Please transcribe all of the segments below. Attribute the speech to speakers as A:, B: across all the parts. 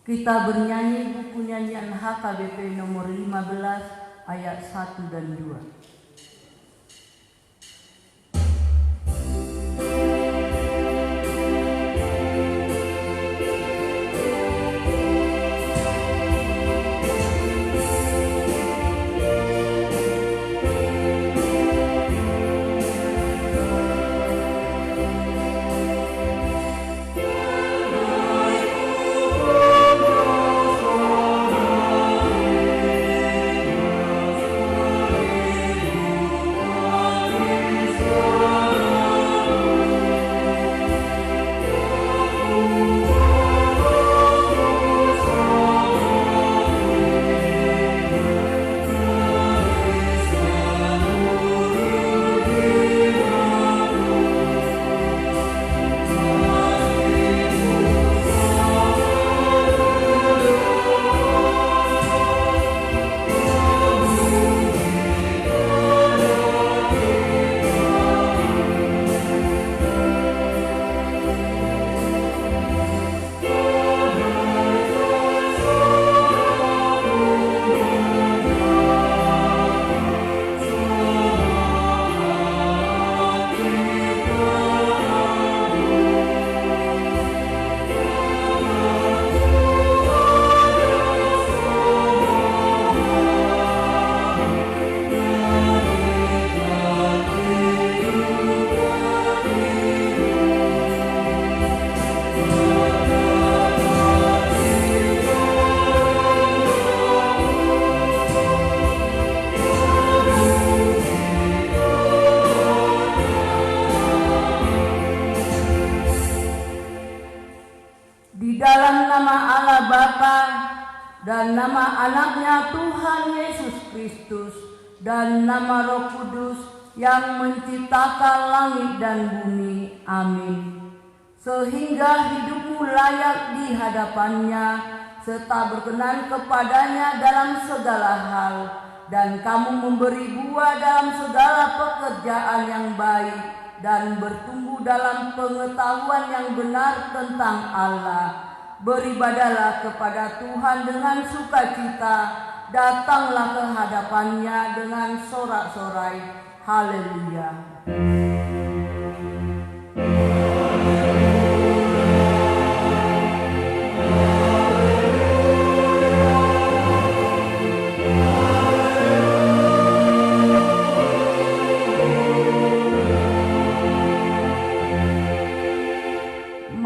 A: Kita bernyanyi buku nyanyian HKBP nomor 15 ayat 1 dan 2. Di dalam nama Allah Bapa dan nama anaknya Tuhan Yesus Kristus dan nama Roh Kudus yang menciptakan langit dan bumi. Amin. Sehingga hidupmu layak di hadapannya serta berkenan kepadanya dalam segala hal, dan kamu memberi buah dalam segala pekerjaan yang baik dan bertumbuh dalam pengetahuan yang benar tentang Allah. Beribadalah kepada Tuhan dengan sukacita, datanglah ke hadapannya dengan sorak-sorai. Haleluya.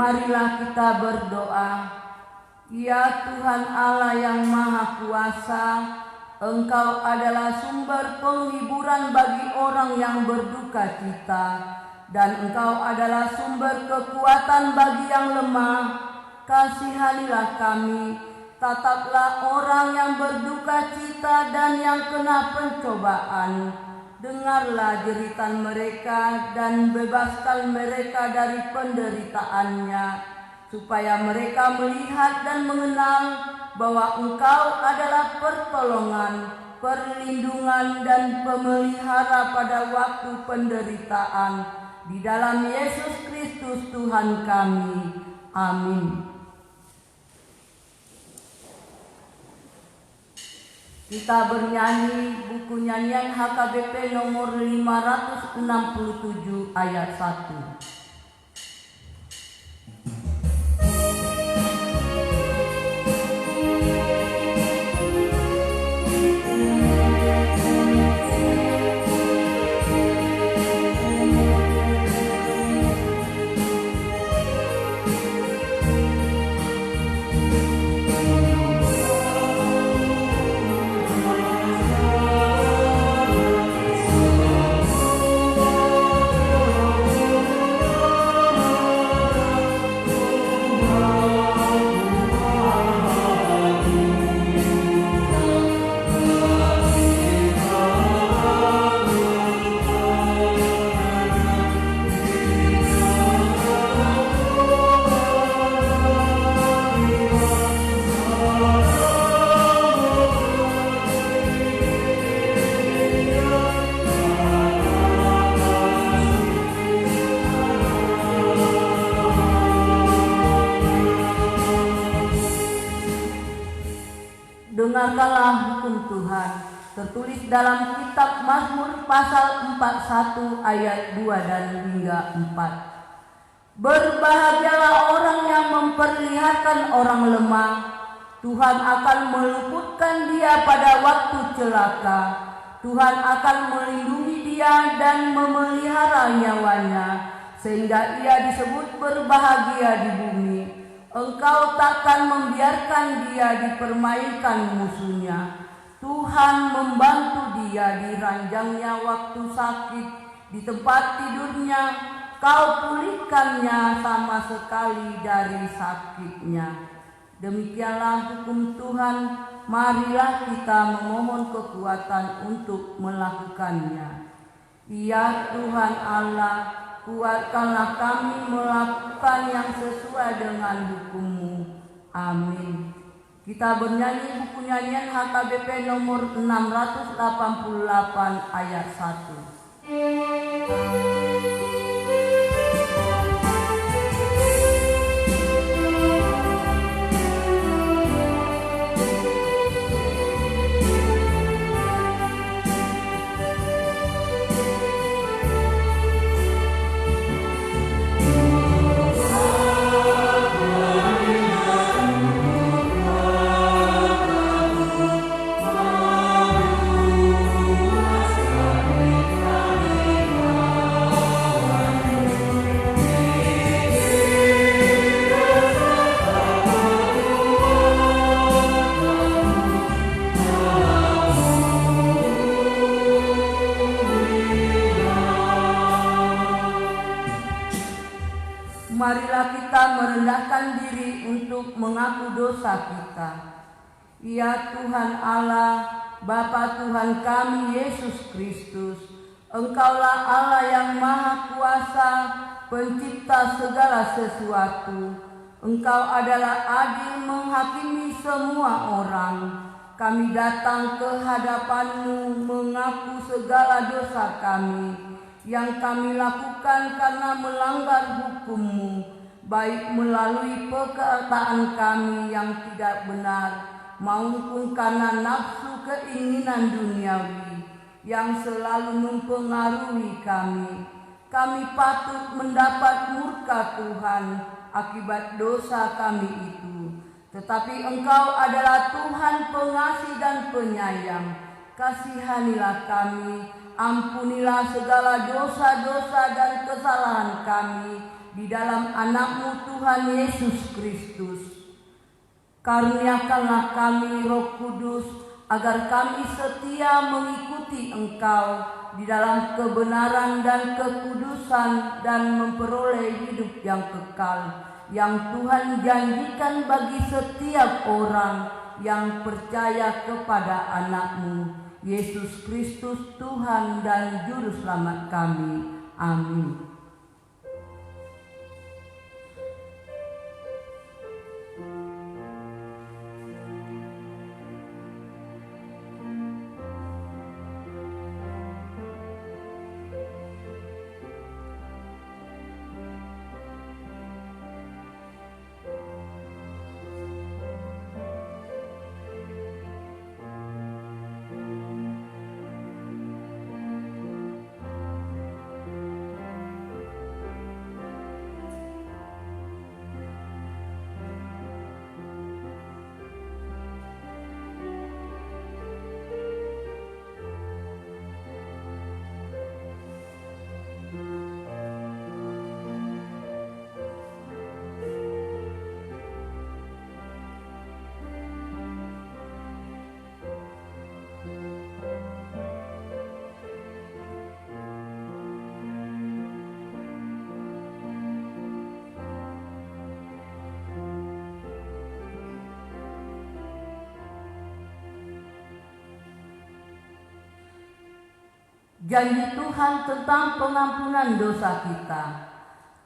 A: Marilah kita berdoa. Ya Tuhan Allah yang Maha Kuasa, Engkau adalah sumber penghiburan bagi orang yang berduka cita, dan Engkau adalah sumber kekuatan bagi yang lemah. Kasihanilah kami, tataplah orang yang berduka cita dan yang kena pencobaan. Dengarlah jeritan mereka dan bebaskan mereka dari penderitaannya, supaya mereka melihat dan mengenal bahwa Engkau adalah pertolongan, perlindungan dan pemelihara pada waktu penderitaan. Di dalam Yesus Kristus Tuhan kami. Amin. Kita bernyanyi buku nyanyian HKBP nomor 567 ayat 1. tertulis dalam kitab Mazmur pasal 41 ayat 2 dan hingga 4. Berbahagialah orang yang memperlihatkan orang lemah, Tuhan akan meluputkan dia pada waktu celaka. Tuhan akan melindungi dia dan memelihara nyawanya, sehingga ia disebut berbahagia di bumi. Engkau takkan membiarkan dia dipermainkan musuhnya. Tuhan membantu dia di ranjangnya waktu sakit, di tempat tidurnya kau pulihkannya sama sekali dari sakitnya. Demikianlah hukum Tuhan, marilah kita memohon kekuatan untuk melakukannya. Ya Tuhan Allah, kuatkanlah kami melakukan yang sesuai dengan hukum-Mu. Amin. Kita bernyanyi buku nyanyian HKBP nomor 688 ayat 1. Marilah kita merendahkan diri untuk mengaku dosa kita. Ya Tuhan Allah, Bapa Tuhan kami Yesus Kristus, Engkaulah Allah yang Maha Kuasa, Pencipta segala sesuatu. Engkau adalah adil menghakimi semua orang. Kami datang ke hadapan-Mu mengaku segala dosa kami yang kami lakukan karena melanggar hukum-Mu, baik melalui perkataan kami yang tidak benar, maupun karena nafsu keinginan duniawi yang selalu mempengaruhi kami. Kami patut mendapat murka Tuhan akibat dosa kami itu. Tetapi Engkau adalah Tuhan pengasih dan penyayang. Kasihanilah kami, ampunilah segala dosa-dosa dan kesalahan kami di dalam Anak-Mu Tuhan Yesus Kristus. Karuniakanlah kami Roh Kudus, agar kami setia mengikuti Engkau di dalam kebenaran dan kekudusan dan memperoleh hidup yang kekal, yang Tuhan janjikan bagi setiap orang yang percaya kepada Anak-Mu, Yesus Kristus Tuhan dan Juru Selamat kami. Amin. Janji Tuhan tentang pengampunan dosa kita.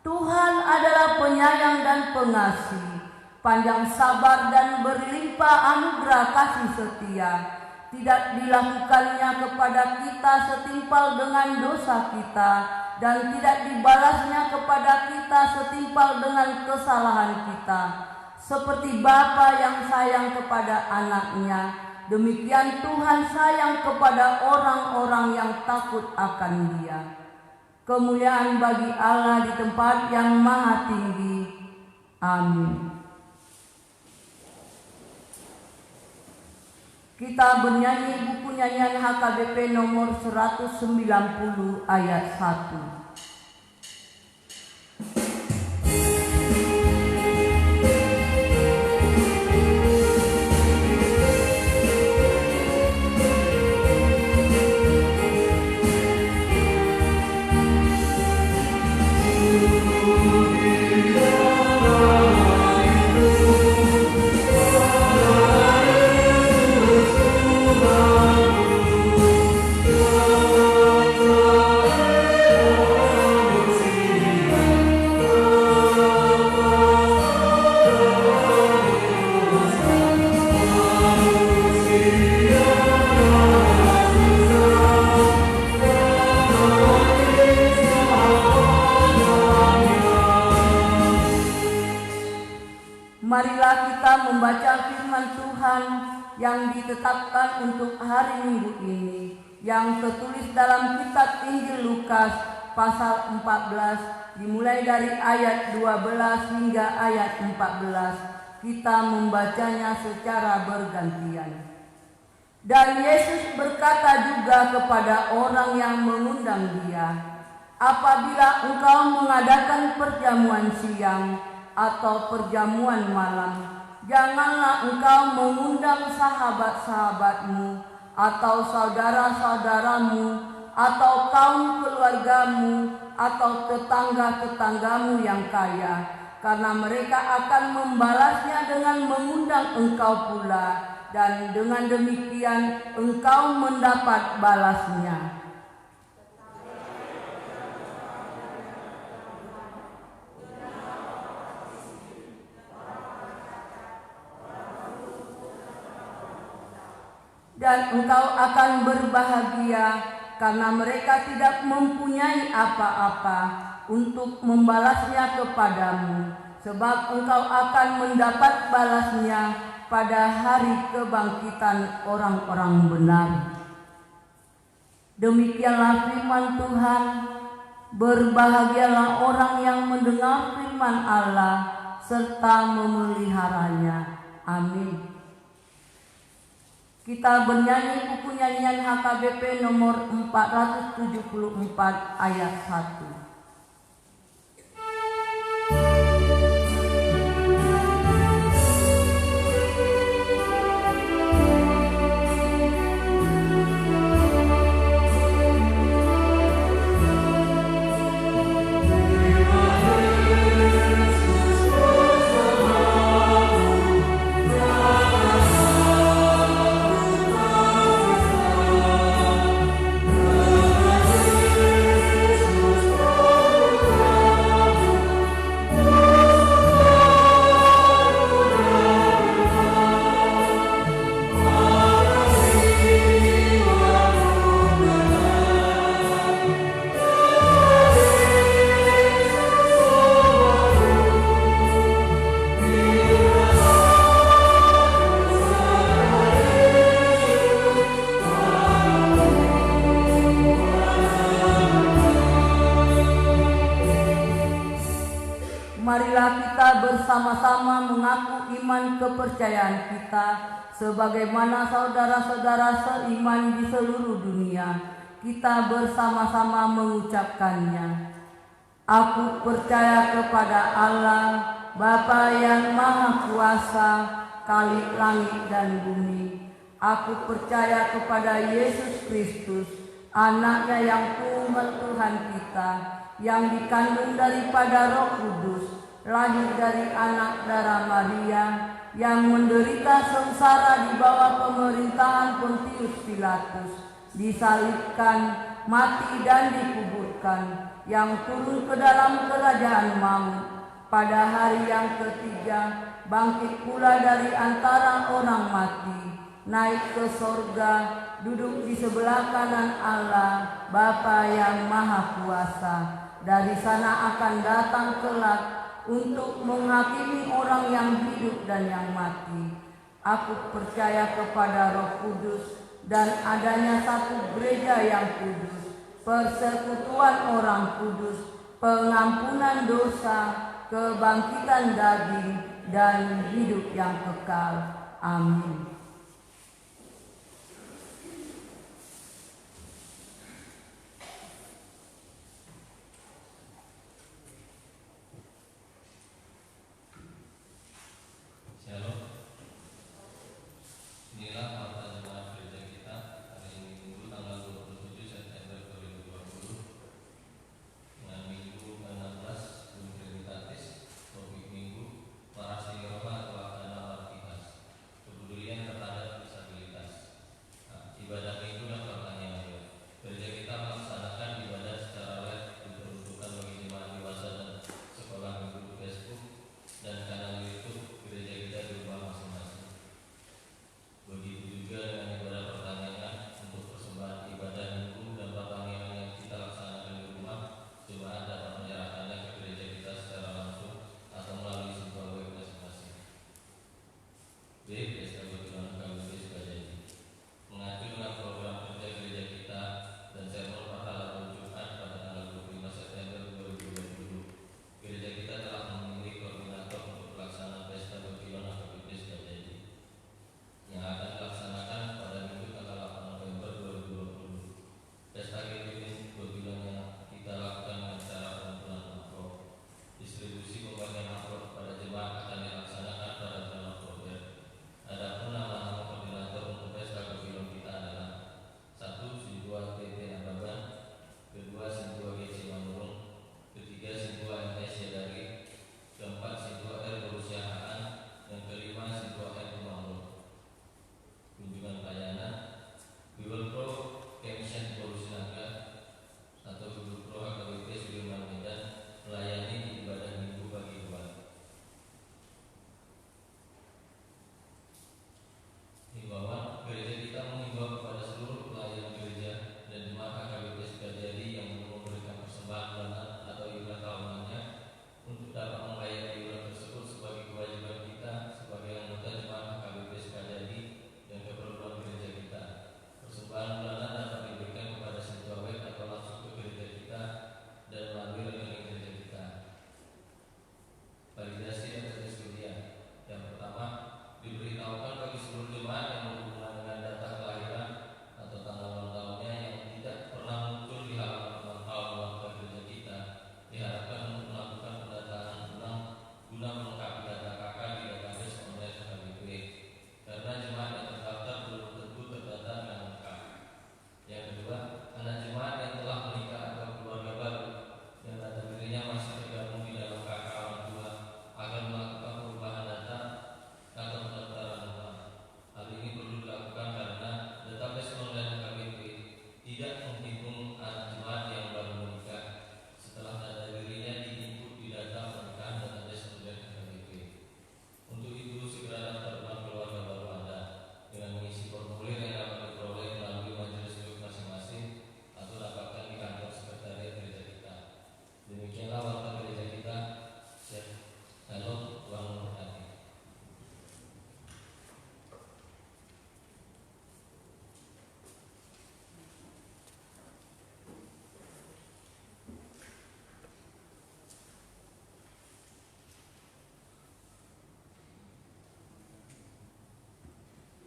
A: Tuhan adalah penyayang dan pengasih, panjang sabar dan berlimpah anugerah kasih setia. Tidak dilakukannya kepada kita setimpal dengan dosa kita, dan tidak dibalasnya kepada kita setimpal dengan kesalahan kita. Seperti Bapa yang sayang kepada anaknya, Demikian Tuhan sayang kepada orang-orang yang takut akan Dia. Kemuliaan bagi Allah di tempat yang maha tinggi. Amin. Kita bernyanyi buku nyanyian HKBP nomor 190 ayat 1. Marilah kita membaca firman Tuhan yang ditetapkan untuk hari Minggu ini, yang tertulis dalam kitab Injil Lukas pasal 14, dimulai dari ayat 12 hingga ayat 14. Kita membacanya secara bergantian. Dan Yesus berkata juga kepada orang yang mengundang Dia, "Apabila engkau mengadakan perjamuan siang atau perjamuan malam, janganlah engkau mengundang sahabat-sahabatmu atau saudara-saudaramu atau kaum keluargamu atau tetangga-tetanggamu yang kaya, karena mereka akan membalasnya dengan mengundang engkau pula, dan dengan demikian engkau mendapat balasnya." Dan engkau akan berbahagia karena mereka tidak mempunyai apa-apa untuk membalasnya kepadamu, sebab engkau akan mendapat balasnya pada hari kebangkitan orang-orang benar. Demikianlah firman Tuhan. Berbahagialah orang yang mendengar firman Allah serta memeliharanya. Amin. Kita bernyanyi buku nyanyian HKBP nomor 474 ayat 1. Marilah kita bersama-sama mengaku iman kepercayaan kita sebagaimana saudara-saudara seiman di seluruh dunia. Kita bersama-sama mengucapkannya. Aku percaya kepada Allah, Bapa yang Maha Kuasa, Khalik langit dan bumi. Aku percaya kepada Yesus Kristus, Anaknya yang Tuhan kita, yang dikandung daripada Roh Kudus, lahir dari anak darah Maria, yang menderita sengsara di bawah pemerintahan Pontius Pilatus, disalibkan, mati dan dikuburkan, yang turun ke dalam kerajaan maut, pada hari yang ketiga bangkit pula dari antara orang mati, naik ke sorga, duduk di sebelah kanan Allah, Bapa yang Maha Kuasa. Dari sana akan datang kelak untuk menghakimi orang yang hidup dan yang mati. Aku percaya kepada Roh Kudus dan adanya satu gereja yang kudus, persekutuan orang kudus, pengampunan dosa, kebangkitan daging, dan hidup yang kekal. Amin.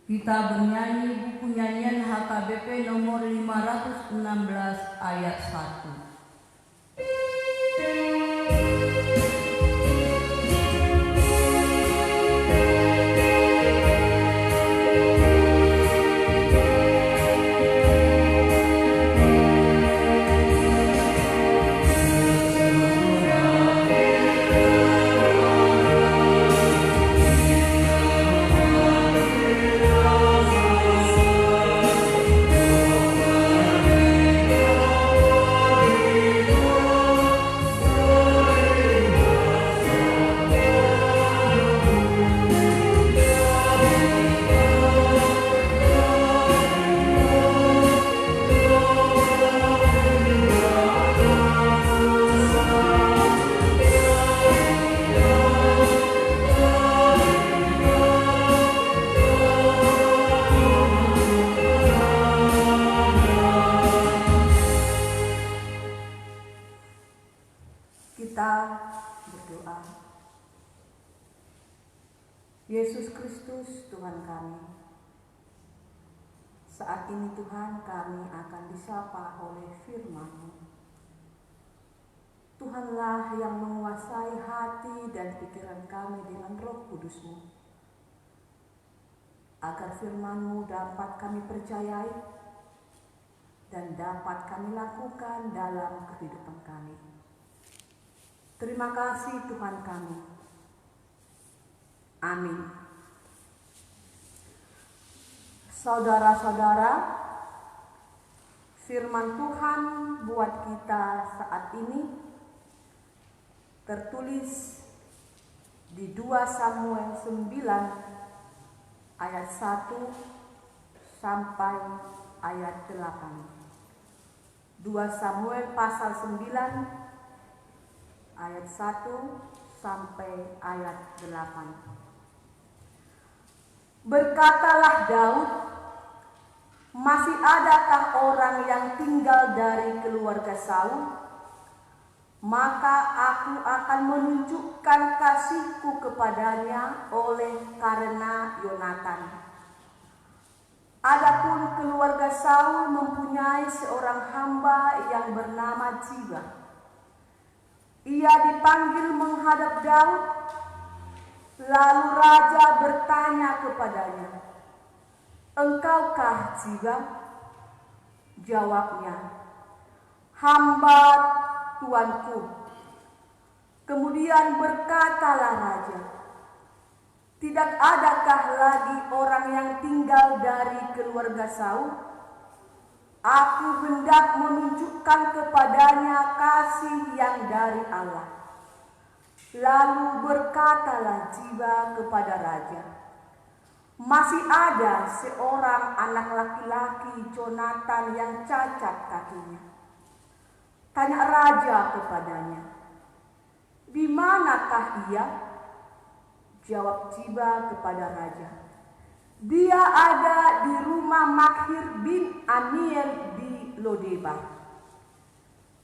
A: Kita bernyanyi buku nyanyian HKBP nomor 516 ayat 1.
B: Oh
A: kita berdoa. Yesus Kristus Tuhan kami, saat ini Tuhan kami akan disapa oleh firman-Mu. Tuhanlah yang menguasai hati dan pikiran kami dengan Roh Kudus-Mu, agar firman-Mu dapat kami percayai dan dapat kami lakukan dalam kehidupan kami. Terima kasih Tuhan kami. Amin. Saudara-saudara, firman Tuhan buat kita saat ini tertulis di 2 Samuel 9 ayat 1 sampai ayat 8. 2 Samuel pasal 9 ayat 1 sampai ayat 8. Berkatalah Daud, masih adakah orang yang tinggal dari keluarga Saul? Maka aku akan menunjukkan kasihku kepadanya oleh karena Yonatan. Adapun keluarga Saul mempunyai seorang hamba yang bernama Ziba. Ia dipanggil menghadap Daud, lalu raja bertanya kepadanya, "Engkaukah Ziba?" Jawabnya, "Hamba Tuanku." Kemudian berkatalah raja, "Tidak adakah lagi orang yang tinggal dari keluarga Saul? Aku hendak menunjukkan kepadanya kasih yang dari Allah." Lalu berkatalah Ziba kepada raja, "Masih ada seorang anak laki-laki Yonatan yang cacat kakinya." Tanya raja kepadanya, "Di manakah ia?" Jawab Ziba kepada raja, "Dia ada di rumah Makhir bin Amiel di Lodebar."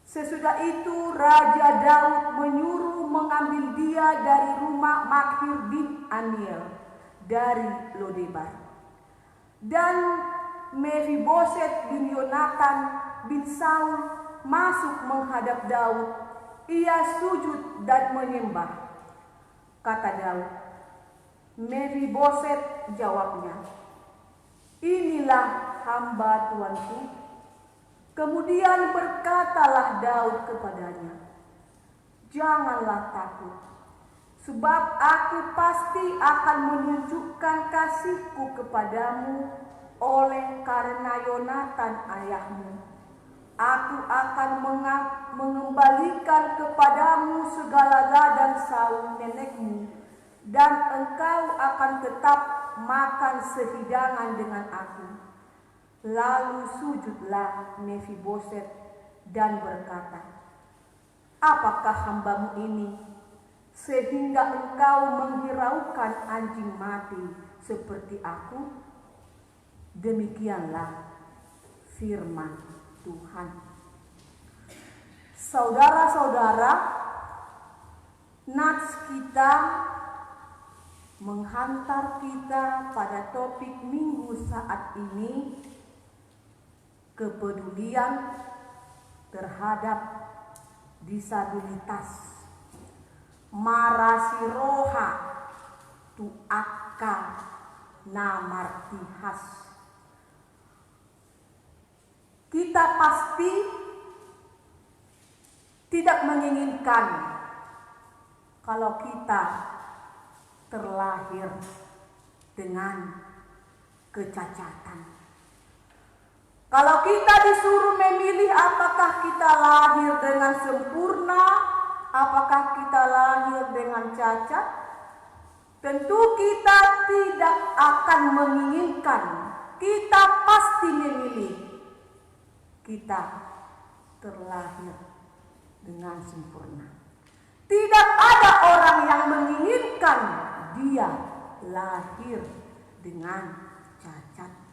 A: Sesudah itu Raja Daud menyuruh mengambil dia dari rumah Makhir bin Amiel dari Lodebar. Dan Mephiboset bin Yonatan bin Saul masuk menghadap Daud. Ia sujud dan menyembah. Kata Daud, "Mephiboset," jawabnya, "Inilah hamba Tuanku." Kemudian berkatalah Daud kepadanya, "Janganlah takut, sebab aku pasti akan menunjukkan kasihku kepadamu oleh karena Yonatan ayahmu. Aku akan mengembalikan kepadamu segala ladang Saul nenekmu, dan engkau akan tetap makan sehidangan dengan aku." Lalu sujudlah Mephiboset dan berkata, "Apakah hambamu ini, sehingga engkau menghiraukan anjing mati seperti aku?" Demikianlah firman Tuhan. Saudara-saudara, nats kita menghantar kita pada topik minggu saat ini, kepedulian terhadap disabilitas. Marasiroha tu'akka namartihas. Kita pasti tidak menginginkan kalau kita terlahir dengan kecacatan. Kalau kita disuruh memilih apakah kita lahir dengan sempurna, apakah kita lahir dengan cacat, tentu kita tidak akan menginginkan. Kita pasti memilih kita terlahir dengan sempurna. Tidak ada orang yang menginginkan dia lahir dengan cacat.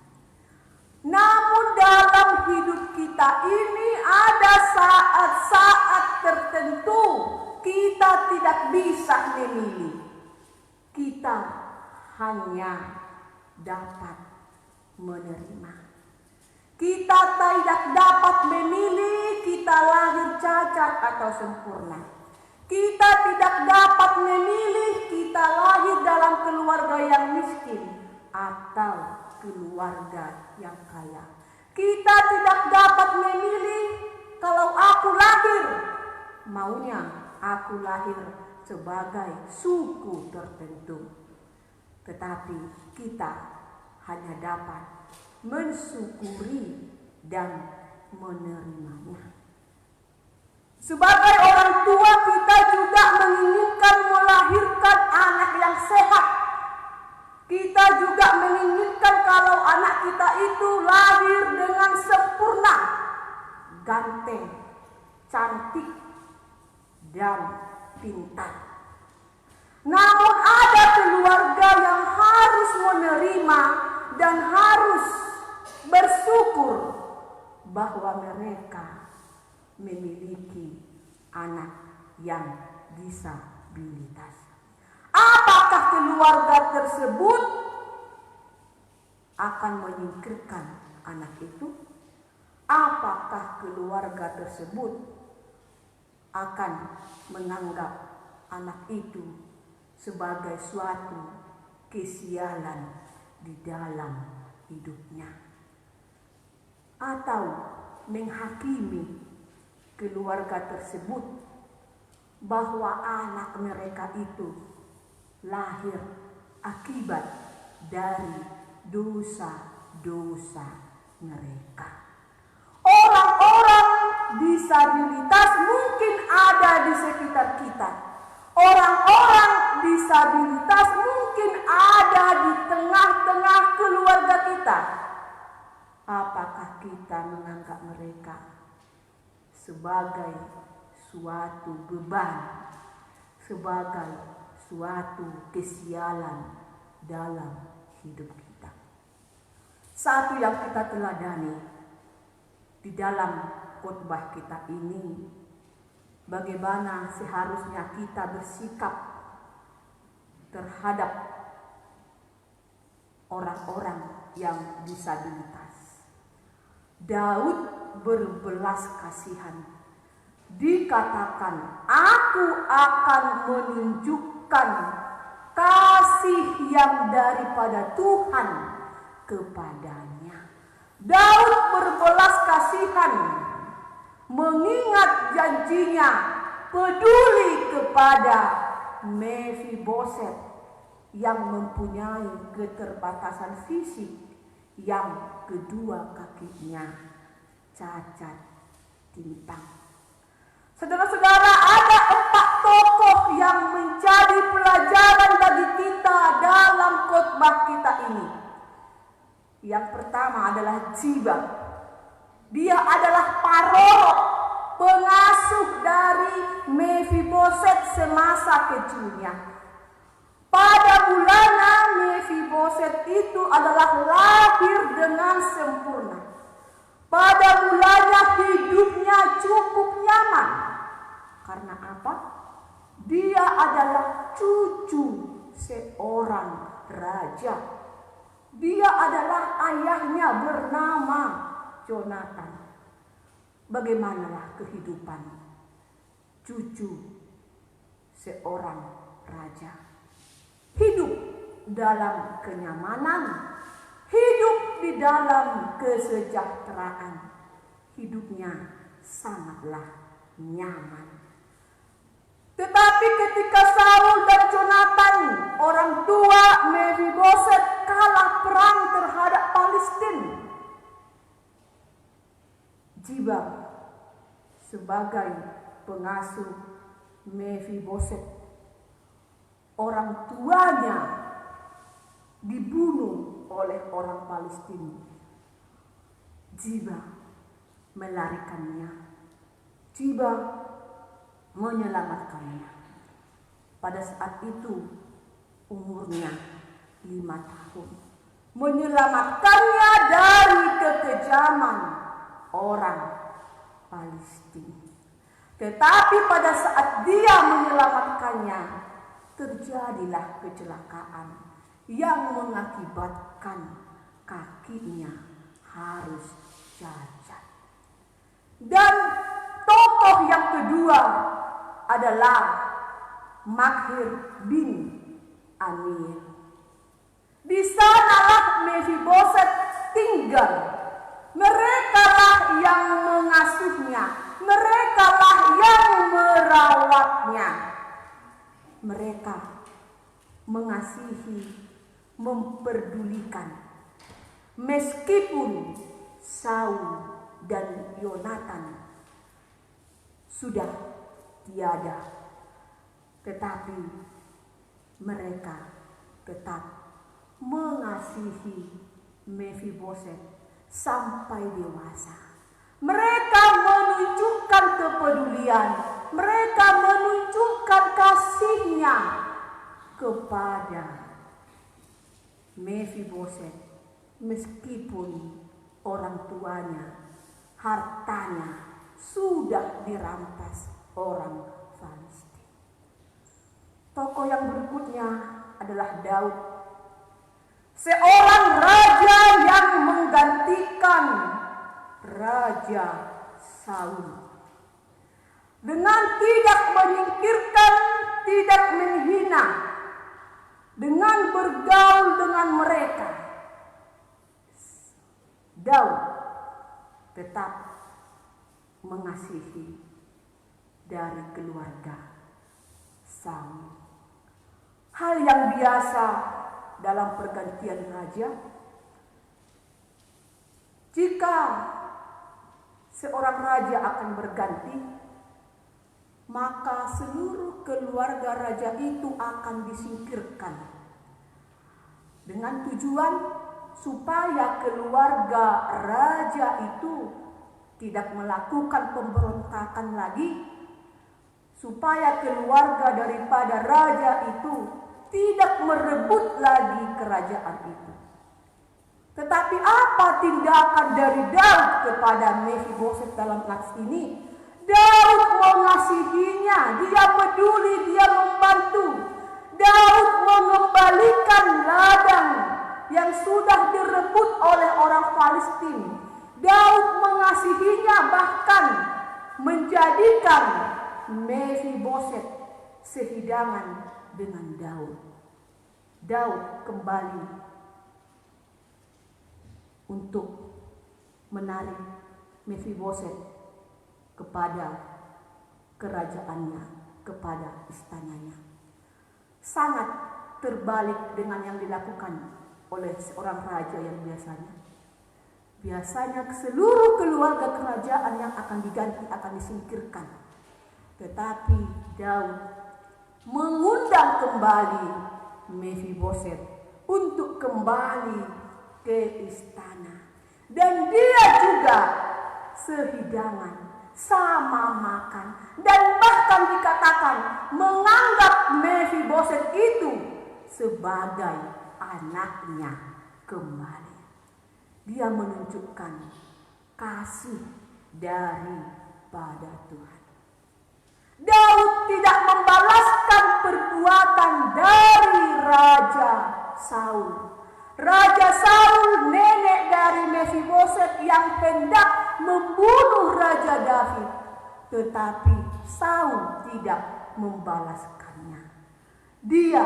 A: Namun dalam hidup kita ini ada saat-saat tertentu kita
B: kita tidak bisa memilih. Kita hanya dapat menerima. Kita tidak dapat memilih kita lahir cacat atau sempurna. Kita tidak dapat memilih kita lahir dalam keluarga yang miskin atau keluarga yang kaya. Kita tidak dapat memilih kalau aku lahir, maunya aku lahir sebagai suku tertentu. Tetapi kita hanya dapat mensyukuri dan menerimanya. Sebagai orang tua, kita juga menginginkan melahirkan anak yang sehat. Kita juga menginginkan kalau anak kita itu lahir dengan sempurna, ganteng, cantik, dan pintar. Namun ada keluarga yang harus menerima dan harus bersyukur bahwa mereka memiliki anak yang disabilitas. Apakah keluarga tersebut akan menyingkirkan anak itu? Apakah keluarga tersebut akan menganggap anak itu sebagai suatu kesialan di dalam hidupnya? Atau menghakimi keluarga tersebut bahwa anak mereka itu lahir akibat dari dosa-dosa mereka. Orang-orang disabilitas mungkin ada di sekitar kita. Orang-orang disabilitas mungkin ada di tengah-tengah keluarga kita. Apakah kita menganggap mereka sebagai suatu beban, sebagai suatu kesialan dalam hidup kita? Satu yang kita teladani di dalam khotbah kita ini, bagaimana seharusnya kita bersikap terhadap orang-orang yang disabilitas. Daud berbelas kasihan. Dikatakan, aku akan menunjukkan kasih yang daripada Tuhan kepadanya. Daud berbelas kasihan, mengingat janjinya, peduli kepada Mephiboset yang mempunyai keterbatasan fisik, yang kedua kakinya cacat timpang. Saudara-saudara, ada 4 tokoh yang menjadi pelajaran bagi kita dalam khotbah kita ini. Yang pertama adalah Ziba. Dia adalah parorok, pengasuh dari Mephiboset semasa kecilnya. Pada mulanya Mephiboset itu adalah lahir dengan sempurna. Pada mulanya hidupnya cukup nyaman. Karena apa? Dia adalah cucu seorang raja. Dia adalah ayahnya bernama Jonathan. Bagaimanalah kehidupan cucu seorang raja? Hidup dalam kenyamanan, hidup di dalam kesejahteraan. Hidupnya sangatlah nyaman. Tetapi ketika Saul dan Jonathan, orang tua Mephiboset, kalah perang terhadap Palestina, Ziba sebagai pengasuh Mephiboset, orang tuanya dibunuh oleh orang Palestina. Ziba melarikannya. Ziba menyelamatkannya. Pada saat itu umurnya 5 tahun. Menyelamatkannya dari kekejaman orang Palestina. Tetapi pada saat dia menyelamatkannya, terjadilah kecelakaan yang mengakibatkan kakinya harus cacat. Dan tokoh yang kedua adalah Makhir bin Amir. Di sanalah Mephiboset tinggal. Merekalah yang mengasuhnya, merekalah yang merawatnya. Mereka mengasihi, memperdulikan. Meskipun Saul dan Yonatan sudah tiada, tetapi mereka tetap mengasihi Mephiboset sampai dewasa. Mereka menunjukkan kepedulian, mereka menunjukkan kasihnya kepada Mephiboset, meskipun orang tuanya, hartanya sudah dirampas orang Filistin. Tokoh yang berikutnya adalah Daud, seorang raja yang menggantikan Raja Saul. Dengan tidak menyingkirkan, tidak menghina, dengan bergaul dengan mereka, Daud tetap mengasihi dari keluarga Saul. Hal yang biasa dalam pergantian raja. Jika seorang raja akan berganti, maka seluruh keluarga raja itu akan disingkirkan dengan tujuan supaya keluarga raja itu tidak melakukan pemberontakan lagi, supaya keluarga daripada raja itu tidak merebut lagi kerajaan itu. Tetapi apa tindakan dari Daud kepada Mephiboset dalam nats ini? Daud mengasihinya, dia peduli, dia membantu. Daud mengembalikan ladang yang sudah direbut oleh orang Filistin. Daud mengasihinya, bahkan menjadikan Mephiboset sehidangan dengan Daud. Daud kembali untuk menarik Mephiboset kepada kerajaannya, kepada istananya. Sangat terbalik dengan yang dilakukan oleh seorang raja yang biasanya. Biasanya seluruh keluarga kerajaan yang akan diganti akan disingkirkan. Tetapi Daud mengundang kembali Mephiboset untuk kembali ke istana. Dan dia juga sehidangan, sama makan, dan bahkan dikatakan menganggap Mephiboset itu sebagai anaknya kembali. Dia menunjukkan kasih daripada Tuhan. Daud tidak membalaskan perbuatan dari Raja Saul. Raja Saul, nenek dari Mephiboset yang hendak membunuh Raja David. Tetapi Saul tidak membalaskannya. Dia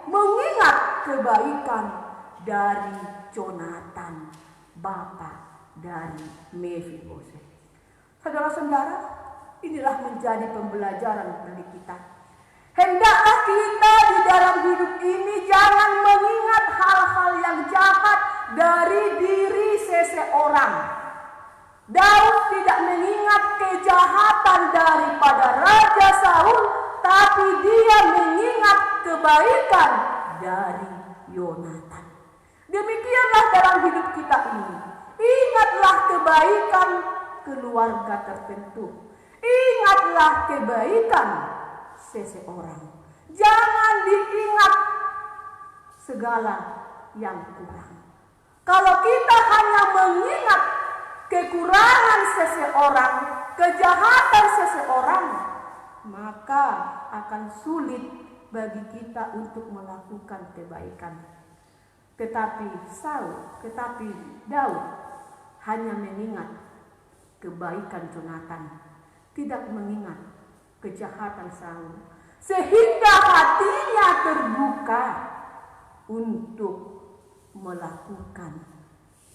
B: mengingat kebaikan dari Jonatan, bapak dari Mephiboset. Saudara-saudara, inilah menjadi pembelajaran bagi kita. Hendaklah kita di dalam hidup ini jangan mengingat hal-hal yang jahat dari diri seseorang. Daud tidak mengingat kejahatan daripada Raja Saul, tapi dia mengingat kebaikan dari Yonatan. Demikianlah dalam hidup kita ini. Ingatlah kebaikan keluarga tertentu. Ingatlah kebaikan seseorang. Jangan diingat segala yang kurang. Kalau kita hanya mengingat kekurangan seseorang, kejahatan seseorang, maka akan sulit bagi kita untuk melakukan kebaikan. Tetapi Daud hanya mengingat kebaikan Jonatan, tidak mengingat kejahatan Saul, sehingga hatinya terbuka untuk melakukan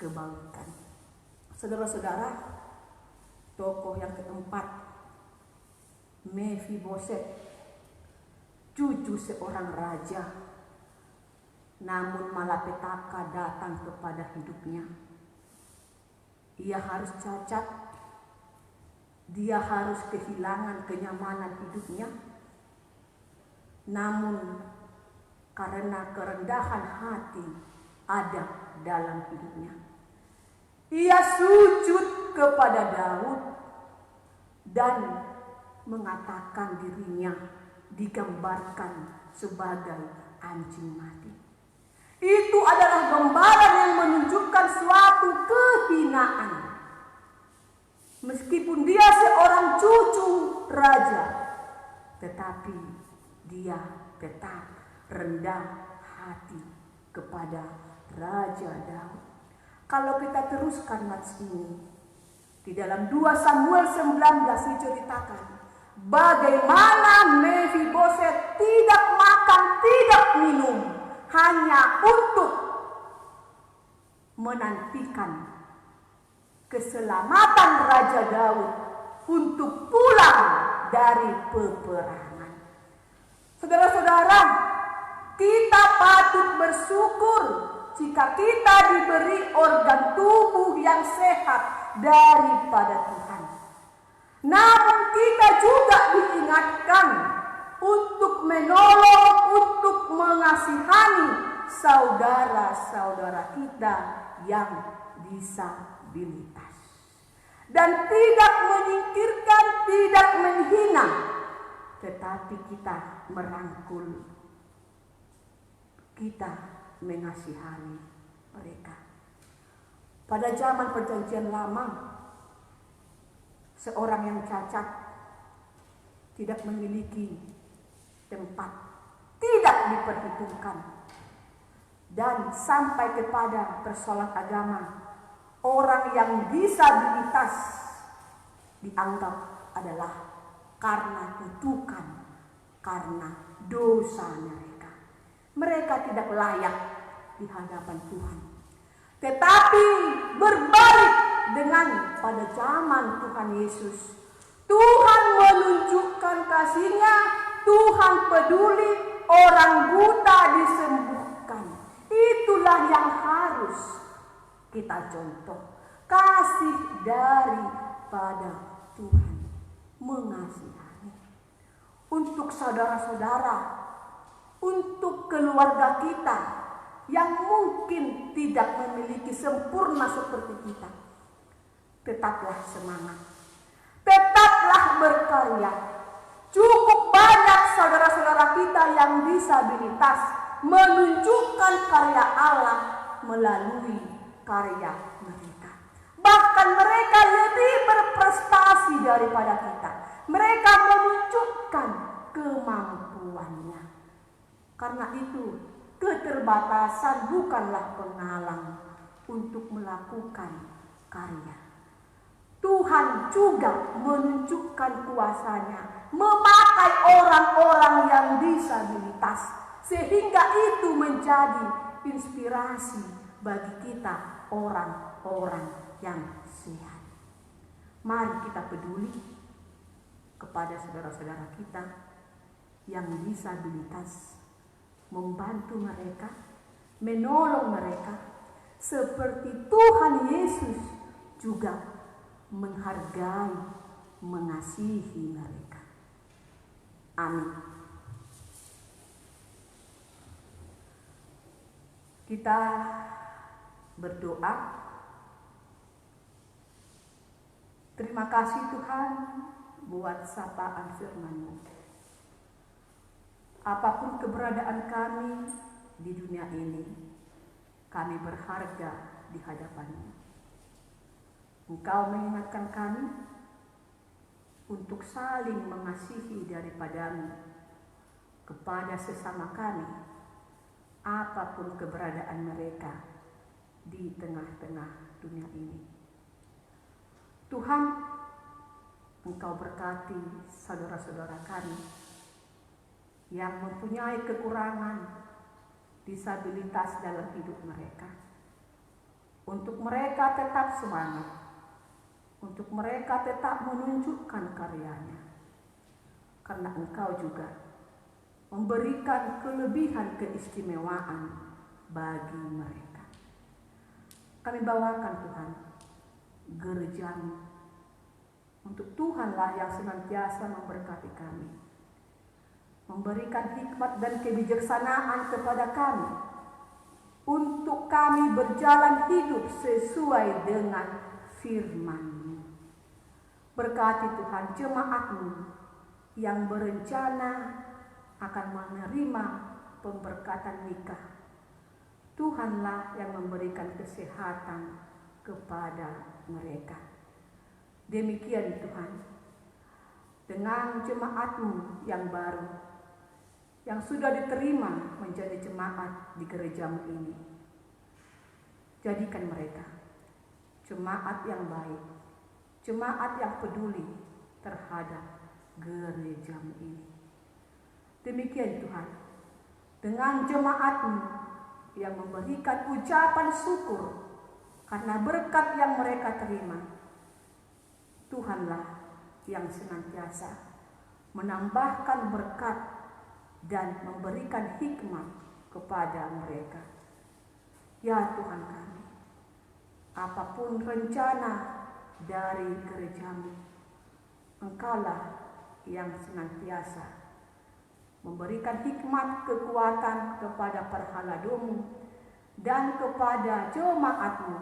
B: kebaikan. Saudara-saudara, tokoh yang keempat, Mephiboset, cucu seorang raja, namun malapetaka datang kepada hidupnya. Ia harus cacat, dia harus kehilangan kenyamanan hidupnya. Namun karena kerendahan hati ada dalam hidupnya, ia sujud kepada Daud dan mengatakan dirinya digambarkan sebagai anjing mati. Itu adalah gambaran yang menunjukkan suatu kehinaan. Meskipun dia seorang cucu raja, tetapi dia tetap rendah hati kepada Raja Daud. Kalau kita teruskan nats ini, di dalam 2 Samuel 19 diceritakan bagaimana Mephiboset tidak makan, tidak minum, hanya untuk menantikan keselamatan Raja Daud untuk pulang dari peperangan. Saudara-saudara, kita patut bersyukur jika kita diberi organ tubuh yang sehat daripada Tuhan. Namun kita juga diingatkan untuk menolong, untuk mengasihani saudara-saudara kita yang disabilitas. Dan tidak menyingkirkan, tidak menghina, tetapi kita merangkul, kita mengasihani mereka. Pada zaman Perjanjian Lama, seorang yang cacat tidak memiliki tempat, tidak diperhitungkan. Dan sampai kepada persoalan agama, orang yang disabilitas dianggap adalah karena kutukan, karena dosa mereka. Mereka tidak layak di hadapan Tuhan. Tetapi berbalik dengan pada zaman Tuhan Yesus, Tuhan menunjukkan kasih-Nya, Tuhan peduli, orang buta disembuhkan. Itulah yang harus kita contoh. Kasih daripada Tuhan, mengasihani. Untuk saudara-saudara, untuk keluarga kita yang mungkin tidak memiliki sempurna seperti kita, tetaplah semangat, tetaplah berkarya. Cukup banyak saudara-saudara kita yang disabilitas menunjukkan karya Allah melalui karya mereka. Bahkan mereka lebih berprestasi daripada kita. Mereka menunjukkan kemampuannya. Karena itu, keterbatasan bukanlah penghalang untuk melakukan karya. Tuhan juga menunjukkan kuasa-Nya memakai orang-orang yang disabilitas, sehingga itu menjadi inspirasi bagi kita orang-orang yang sehat. Mari kita peduli kepada saudara-saudara kita yang disabilitas, membantu mereka, menolong mereka, seperti Tuhan Yesus juga menghargai, mengasihi mereka. Amin. Kita berdoa. Terima kasih Tuhan buat sapaan firman-Mu. Apapun keberadaan kami di dunia ini, kami berharga di hadapan-Mu. Engkau mengingatkan kami untuk saling mengasihi daripadamu kepada sesama kami, apapun keberadaan mereka di tengah-tengah dunia ini. Tuhan, Engkau berkati saudara-saudara kami yang mempunyai kekurangan, disabilitas dalam hidup mereka. Untuk mereka tetap semangat, untuk mereka tetap menunjukkan karyanya. Karena Engkau juga memberikan kelebihan keistimewaan bagi mereka. Kami bawakan Tuhan gereja-Mu. Untuk Tuhanlah yang senantiasa memberkati kami, memberikan hikmat dan kebijaksanaan kepada kami, untuk kami berjalan hidup sesuai dengan firman-Mu. Berkati Tuhan jemaat-Mu yang berencana akan menerima pemberkatan nikah. Tuhanlah yang memberikan kesehatan kepada mereka. Demikian Tuhan, dengan jemaat-Mu yang baru, yang sudah diterima menjadi jemaat di gereja-Mu ini, jadikan mereka jemaat yang baik, jemaat yang peduli terhadap gereja-Mu ini. Demikian Tuhan, dengan jemaat-Mu yang memberikan ucapan syukur karena berkat yang mereka terima, Tuhanlah yang senantiasa menambahkan berkat dan memberikan hikmat kepada mereka. Ya Tuhan kami, apapun rencana dari gereja-Mu, Engkaulah yang senantiasa memberikan hikmat kekuatan kepada perhaladomu dan kepada jemaat-Mu,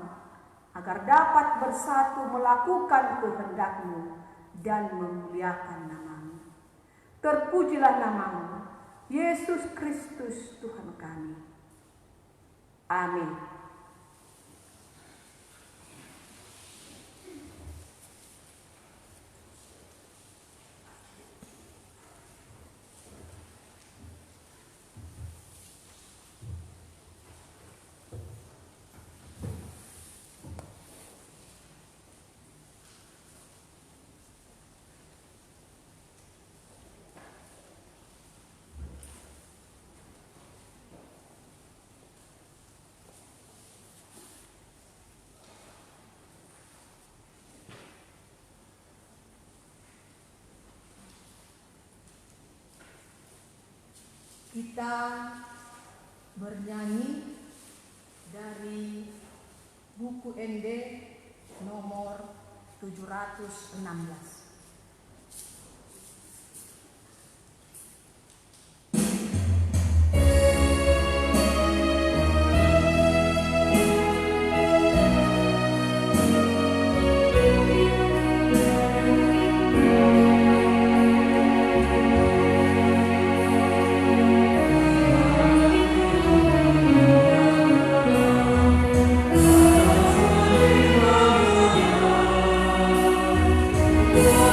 B: agar dapat bersatu melakukan kehendak-Mu dan memuliakan nama-Mu. Terpujilah nama-Mu, Yesus Kristus Tuhan kami. Amin.
A: Kita bernyanyi dari buku ND nomor 716.
C: Yeah.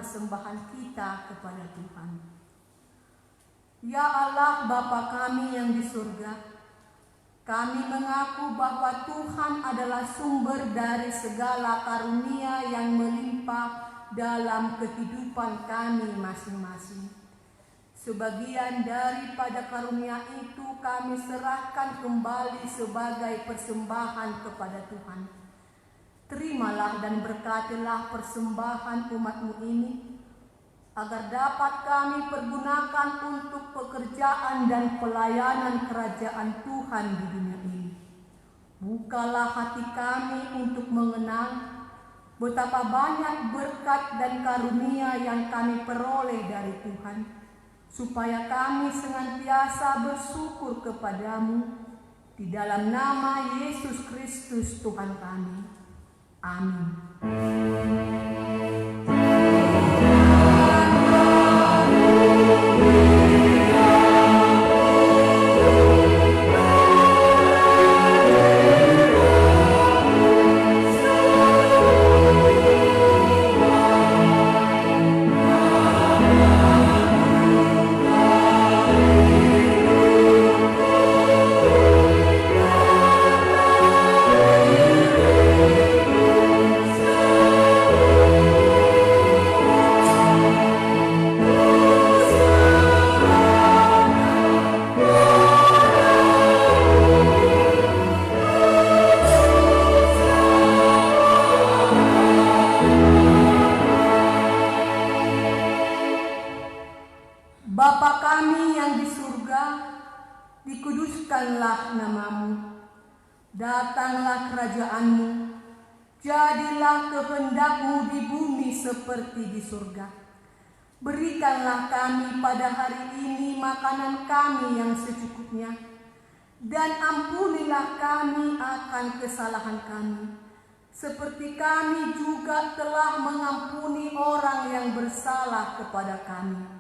A: persembahan kita kepada Tuhan. Ya Allah Bapa kami yang di surga, kami mengaku bahwa Tuhan adalah sumber dari segala karunia yang melimpah dalam kehidupan kami masing-masing. Sebagian daripada karunia itu kami serahkan kembali sebagai persembahan kepada Tuhan. Terimalah dan berkatilah persembahan umat-Mu ini, agar dapat kami pergunakan untuk pekerjaan dan pelayanan kerajaan Tuhan di dunia ini. Bukalah hati kami untuk mengenal betapa banyak berkat dan karunia yang kami peroleh dari Tuhan, supaya kami senantiasa bersyukur kepadamu di dalam nama Yesus Kristus Tuhan kami. Amin. Bapa kami yang di surga, dikuduskanlah nama-Mu. Datanglah kerajaan-Mu, jadilah kehendak-Mu di bumi seperti di surga. Berikanlah kami pada hari ini makanan kami yang secukupnya, dan ampunilah kami akan kesalahan kami, seperti kami juga telah mengampuni orang yang bersalah kepada kami.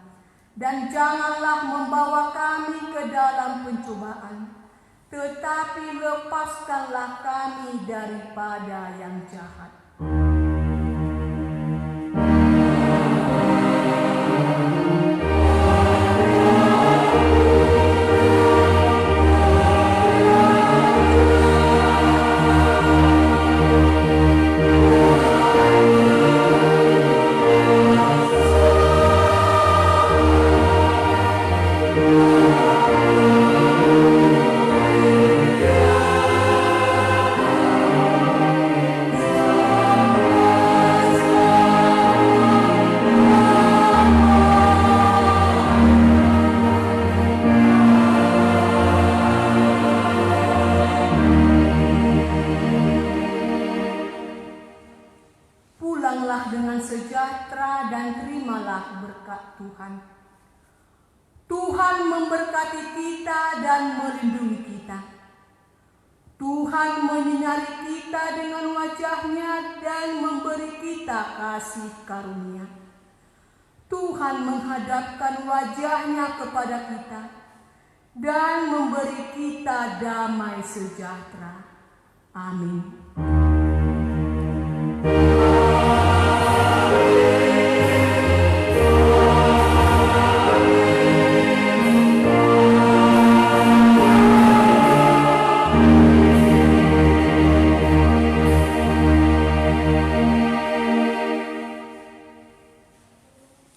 A: Dan janganlah membawa kami ke dalam pencobaan, tetapi lepaskanlah kami daripada yang jahat. Pulanglah dengan sejahtera dan terimalah berkat Tuhan. Tuhan memberkati kita dan melindungi kita. Tuhan menyinari kita dengan wajah-Nya dan memberi kita kasih karunia. Tuhan menghadapkan wajah-Nya kepada kita dan memberi kita damai sejahtera. Amin.